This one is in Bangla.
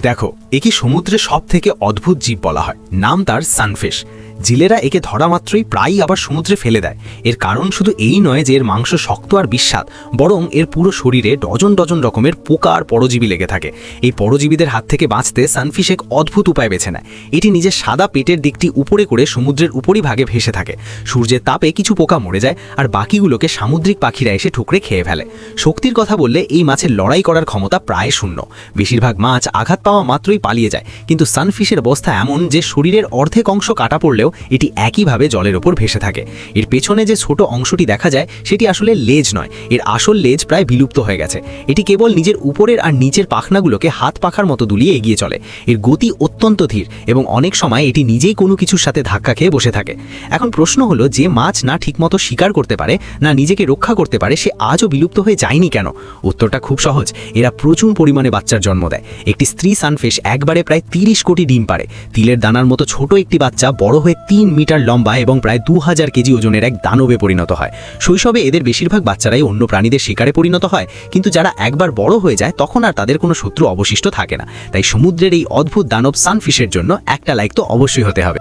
দেখো, একে সমুদ্রের সবথেকে অদ্ভুত জীব বলা হয়। নাম তার সানফিশ। জেলেরা একে ধরা মাত্রই প্রায়ই আবার সমুদ্রে ফেলে দেয়। এর কারণ শুধু এই নয় যে এর মাংস শক্ত আর বিস্বাদ, বরং এর পুরো শরীরে ডজন ডজন রকমের পোকা আর পরজীবী লেগে থাকে। এই পরজীবীদের হাত থেকে বাঁচতে সানফিশ এক অদ্ভুত উপায় বেছে নেয়। এটি নিজের সাদা পেটের দিকটি উপরে করে সমুদ্রের উপরিভাগে ভেসে থাকে। সূর্যের তাপে কিছু পোকা মরে যায়, আর বাকিগুলোকে সামুদ্রিক পাখিরা এসে ঠুকরে খেয়ে ফেলে। শক্তির কথা বললে এই মাছের লড়াই করার ক্ষমতা প্রায় শূন্য। বেশিরভাগ মাছ আঘাত পাওয়া মাত্রই পালিয়ে যায়, কিন্তু সানফিশের অবস্থা এমন যে শরীরের অর্ধেক অংশ কাটা পড়লেও এটি একইভাবে জলের ওপর ভেসে থাকে। এর পেছনে যে ছোট অংশটি দেখা যায় সেটি আসলে লেজ নয়, এর আসল লেজ প্রায় বিলুপ্ত হয়ে গেছে। এটি কেবল নিজের উপরের আর নিচের পাখনাগুলোকে হাত পাখার মতো দুলিয়ে এগিয়ে চলে। এর গতি অত্যন্ত ধীর এবং অনেক সময় এটি নিজেই কোনো কিছুর সাথে ধাক্কা খেয়ে বসে থাকে। এখন প্রশ্ন হলো, যে মাছ না ঠিকমতো শিকার করতে পারে, না নিজেকে রক্ষা করতে পারে, সে আজও বিলুপ্ত হয়ে যায়নি কেন? উত্তরটা খুব সহজ। এরা প্রচুর পরিমাণে বাচ্চার জন্ম দেয়। একটি স্ত্রী সানফিশ একবারে প্রায় 30 কোটি ডিম পারে। তিলের দানার মতো ছোট একটি বাচ্চা বড় হয়ে 3 মিটার লম্বা এবং প্রায় 2000 কেজি ওজনের এক দানবে পরিণত হয়। শৈশবে এদের বেশিরভাগ বাচ্চারাই অন্য প্রাণীদের শিকারে পরিণত হয়, কিন্তু যারা একবার বড় হয়ে যায় তখন আর তাদের কোনো শত্রু অবশিষ্ট থাকে না। তাই সমুদ্রের এই অদ্ভুত দানব সানফিশের জন্য একটা লাইক তো অবশ্যই হতে হবে।